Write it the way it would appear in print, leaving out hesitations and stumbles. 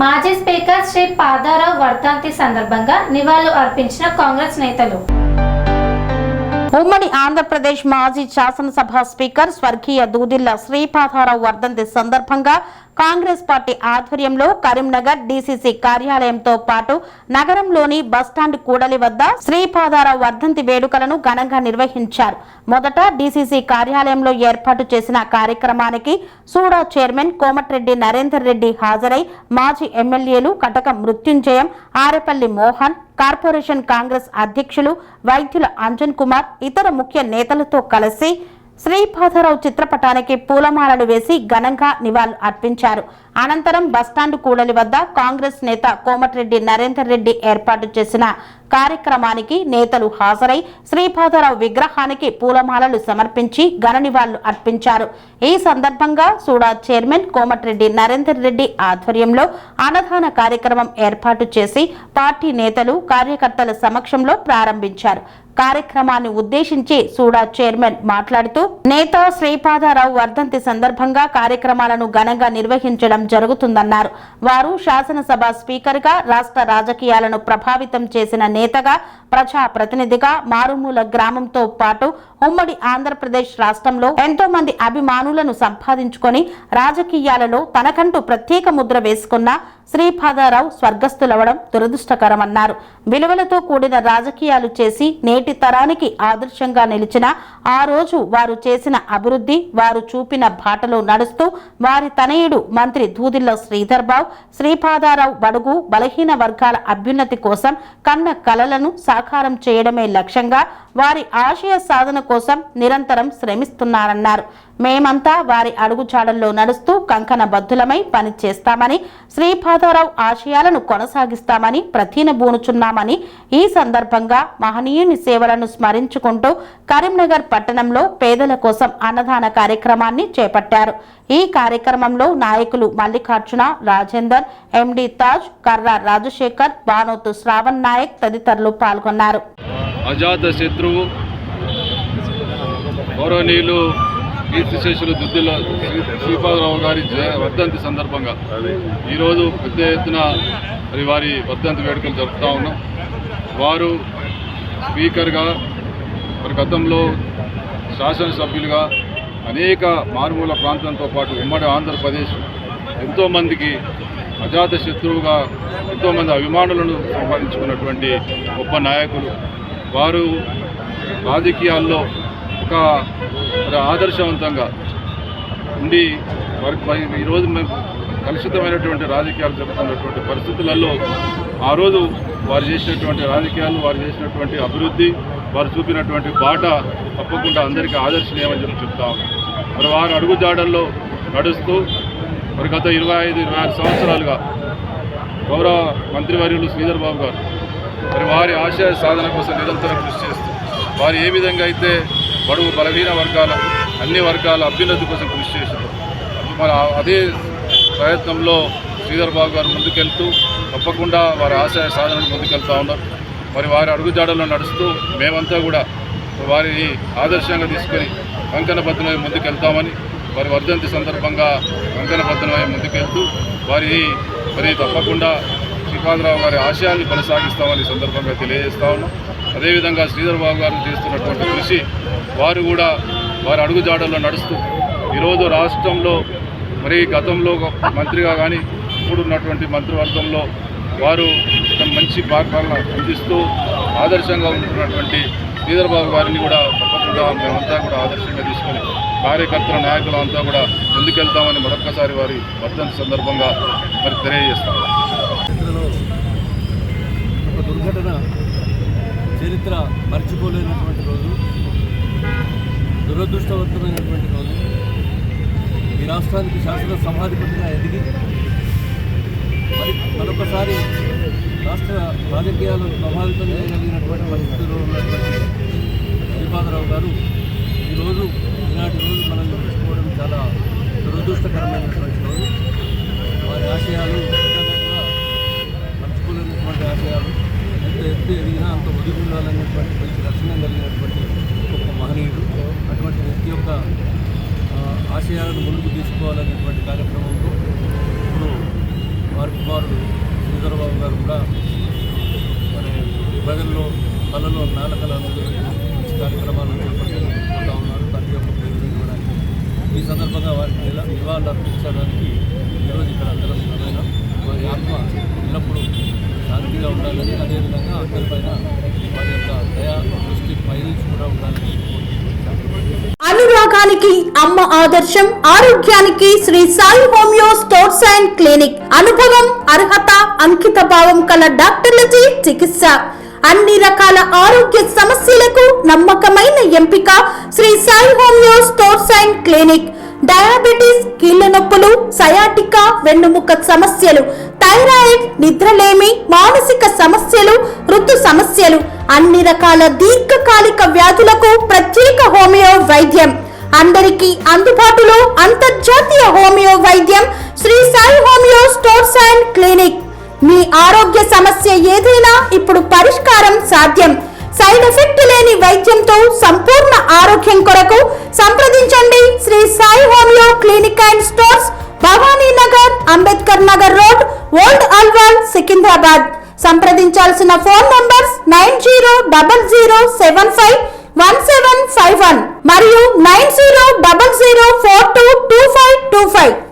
మాజీ స్పీకర్ శ్రీ పాదారావు వర్ధంతి సందర్భంగా నివాళులు అర్పించిన కాంగ్రెస్ నేతలు. ఉమ్మడి ఆంధ్రప్రదేశ్ మాజీ శాసనసభ స్పీకర్ స్వర్గీయ దూదిళ్ల శ్రీపాదారావు వర్ధంతి సందర్భంగా కాంగ్రెస్ పార్టీ ఆధ్వర్యంలో కరీంనగర్ డీసీసీ కార్యాలయంతో పాటు నగరంలోని బస్టాండ్ కూడలి వద్ద శ్రీపాదారావు వర్ధంతి వేడుకలను ఘనంగా నిర్వహించారు. మొదట డీసీసీ కార్యాలయంలో ఏర్పాటు చేసిన కార్యక్రమానికి సూడా చైర్మన్ కోమటిరెడ్డి నరేందర్ రెడ్డి హాజరై మాజీ ఎమ్మెల్యేలు కటక మృత్యుంజయం, ఆరేపల్లి మోహన్, కార్పొరేషన్ కాంగ్రెస్ అధ్యక్షులు వైద్యుల అంజన్ కుమార్, ఇతర ముఖ్య నేతలతో కలిసి శ్రీపాదారావు చిత్రపటానికి పూలమాలలు వేసి ఘనంగా నివాళులు అర్పించారు. అనంతరం బస్టాండ్ కూడలి వద్ద కాంగ్రెస్ నేత కోమటిరెడ్డి నరేందర్ రెడ్డి ఏర్పాటు చేసిన కార్యక్రమానికి నేతలు హాజరై శ్రీపాదారావు విగ్రహానికి పూలమాలలు సమర్పించి ఘన నివాళులు అర్పించారు. ఈ సందర్భంగా సూడా చైర్మన్ కోమటిరెడ్డి నరేందర్ రెడ్డి ఆధ్వర్యంలో అన్నదాన కార్యక్రమం ఏర్పాటు చేసి పార్టీ నేతలు కార్యకర్తల సమక్షంలో ప్రారంభించారు. కార్యక్రమాన్ని ఉద్దేశించి సూడా చైర్మన్ మాట్లాడుతూ నేత శ్రీపాదారావు వర్ధంతి సందర్భంగా కార్యక్రమాలను ఘనంగా నిర్వహించడం జరుగుతుందన్నారు. వారు శాసనసభ స్పీకర్ గా, రాష్ట్ర రాజకీయాలను ప్రభావితం చేసిన నేతగా, ప్రజా ప్రతినిధిగా, మారుమూల గ్రామంతో పాటు ఉమ్మడి ఆంధ్రప్రదేశ్ రాష్ట్రంలో ఎంతో మంది అభిమానులను సంపాదించుకొని రాజకీయాలలో తనకంటూ ప్రత్యేక ముద్ర వేసుకున్న శ్రీపాదారావు స్వర్గస్థులవడం దురదృష్టకరమన్నారు. విలువలతో కూడిన రాజకీయాలు చేసి నేటి తరానికి ఆదర్శంగా నిలిచిన ఆ రోజు వారు చేసిన అభివృద్ధి, వారు చూపిన బాటలో నడుస్తూ వారి తనయుడు మంత్రి దూదిళ్ల శ్రీధర్ బాబు శ్రీపాదారావు బడుగు బలహీన వర్గాల అభ్యున్నతి కోసం కన్న కలలను సాకారం చేయడమే లక్ష్యంగా వారి ఆశయ సాధన కోసం నిరంతరం శ్రమిస్తున్నారన్నారు. మేమంతా వారి అడుగుజాడల్లో నడుస్తూ కంకణ బద్దులమై పనిచేస్తామని, శ్రీపాదారావు ఆశయాలను కొనసాగిస్తామని ప్రతినబూనుచున్నామని ఈ సందర్భంగా మహనీయుని సేవలను స్మరించుకుంటూ కరీంనగర్ పట్టణంలో పేదల కోసం అన్నదాన కార్యక్రమాన్ని చేపట్టారు. ఈ కార్యక్రమంలో నాయకులు మల్లికార్జున, రాజేందర్, ఎండి తాజ్, కర్ర రాజశేఖర్, బానోతు శ్రావణ్ నాయక్ తదితరులు పాల్గొన్నారు. అజాత శత్రువు గౌరవనీయులు కీర్తిశేషులు దుద్దిళ్ల శ్రీపాదారావు గారి వర్ధంతి సందర్భంగా ఈరోజు పెద్ద ఎత్తున మరి వారి వర్ధంతి వేడుకలు జరుపుతూ ఉన్నాం. వారు స్పీకర్గా, మరి గతంలో శాసనసభ్యులుగా అనేక మారుమూల ప్రాంతంతో పాటు ఉమ్మడి ఆంధ్రప్రదేశ్ ఎంతోమందికి అజాత శత్రువుగా ఎంతోమంది అభిమానులను సంపాదించుకున్నటువంటి గొప్ప నాయకులు. వారు రాజకీయాల్లో ఒక ఆదర్శవంతంగా ఉండి ఈరోజు మేము కలుషితమైనటువంటి రాజకీయాలు జరుగుతున్నటువంటి పరిస్థితులలో ఆ రోజు వారు చేసినటువంటి రాజకీయాలు, వారు చేసినటువంటి అభివృద్ధి, వారు చూపినటువంటి బాట తప్పకుండా అందరికీ ఆదర్శనీయమని చెప్తాం. మరి వారు అడుగుజాడల్లో నడుస్తూ మరి గత 25-26 సంవత్సరాలుగా గౌరవ మంత్రివర్యులు శ్రీధర్ బాబు గారు మరి వారి ఆశయ సాధన కోసం నిరంతరం కృషి చేస్తూ వారు ఏ విధంగా అయితే బడుగు బలహీన వర్గాల అన్ని వర్గాల అభ్యున్నతి కోసం కృషి చేశారు, మరి అదే ప్రయత్నంలో శ్రీధర్ బాబు గారు ముందుకెళ్తూ తప్పకుండా వారి ఆశయ సాధనకు ముందుకెళ్తూ ఉన్నారు. మరి వారి అడుగుజాడల్లో నడుస్తూ మేమంతా కూడా వారిని ఆదర్శంగా తీసుకొని కంకణబద్ధమై ముందుకెళ్తామని, వారి వర్ధంతి సందర్భంగా కంకణబద్ధమై ముందుకెళ్తూ వారిని మరి తప్పకుండా శ్రీపాదారావు గారి ఆశయాన్ని కొనసాగిస్తామని సందర్భంగా తెలియజేస్తా ఉన్నాం. అదేవిధంగా శ్రీధర్ బాబు గారు చేస్తున్నటువంటి కృషి వారు కూడా వారి అడుగుజాడల్లో నడుస్తూ ఈరోజు రాష్ట్రంలో మరి గతంలో మంత్రిగా కానీ ఇప్పుడు ఉన్నటువంటి మంత్రివర్గంలో వారు మంచి పరిపాలన అందిస్తూ ఆదర్శంగా ఉంటున్నటువంటి శ్రీధర్ బాబు గారిని కూడా తప్పకుండా మేమంతా కూడా ఆదర్శంగా తీసుకొని కార్యకర్తల నాయకులు అంతా కూడా ముందుకెళ్తామని మరొక్కసారి వారి వర్ధంతి సందర్భంగా మరి తెలియజేస్తాం. ఒక దుర్ఘటన చరిత్ర మర్చిపోలేనటువంటి రోజు, దురదృష్టవంతమైనటువంటి రోజు. ఈ రాష్ట్రానికి శాసన సభాధిపతిగా ఎదిగి మరి మరొకసారి రాష్ట్ర రాజకీయాలను ప్రభావితం చేయగలిగినటువంటి పరిస్థితుల్లో ఉన్నటువంటి శ్రీపాదారావు గారు ఈనాటి రోజు మనం మర్చిపోవడం చాలా దురదృష్టకరమైనటువంటి రోజు. వారి ఆశయాలు కూడా మర్చిపోలేనటువంటి ఆశయాలు, ఎంత ఎత్తు ఎదిగినా అంత ఒదిగి ఉండాలనేటువంటి మంచి లక్షణం కలిగినటువంటి గొప్ప మహనీయుడు. అటువంటి వ్యక్తి యొక్క ఆశయాలను ముందుకు తీసుకోవాలనేటువంటి కార్యక్రమంలో ఇప్పుడు వారి కుమారుడు శ్రీధరబాబు గారు కూడా మరి ప్రజల్లో కళలో నాటకాలు మంచి కార్యక్రమాలు చేపడుతూ ఉన్నారు. తండ్రి యొక్క పేరు ఇవ్వడానికి ఈ సందర్భంగా వారికి నివాళులు అర్పించడానికి ఈరోజు ఇక్కడ అందరం సరైన వారి ఆత్మ ఎల్లప్పుడూ శాంతిగా ఉండాలని, అదేవిధంగా అందరిపైన వారి యొక్క దయా దృష్టి పైదించుకుంటూ ఉండాలని అనురాగానికి అమ్మ ఆదర్శం, ఆరోగ్యానికి Shri Sai homeo stores and clinic. అనుభవం, అర్హత, అంకిత భావం కల డాక్టర్లచే చికిత్స. అన్ని రకాల ఆరోగ్య సమస్యలకు నమ్మకమైన ఎంపిక Shri Sai homeo stores and clinic. Diabetes, కీళ్ల నొప్పులు, సయాటికా, వెన్నుముక సమస్యలు, థైరాయిడ్, నిద్రలేమి, మానసిక సమస్యలు, ఋతు సమస్యలు, అన్ని రకాల దీర్ఘకాలిక వ్యాధులకు ప్రత్యేక హోమియో వైద్యం. అందరికీ అందుబాటులో అంతర్జాతీయ హోమియో వైద్యం Shri Sai homeo stores and clinic. మీ ఆరోగ్య సమస్య ఏదైనా ఇప్పుడు పరిష్కారం సాధ్యం. సైడ్ ఎఫెక్ట్ లేని వైద్యంతో సంపూర్ణ ఆరోగ్యం కొరకు సంప్రదించండి Shri Sai homeo clinic and stores, Bhavani Nagar, Ambedkar Nagar road, old Alwal, Secunderabad. సంప్రదించాల్సిన ఫోన్ నంబర్స్ 9000751751 మరియు 9000422525.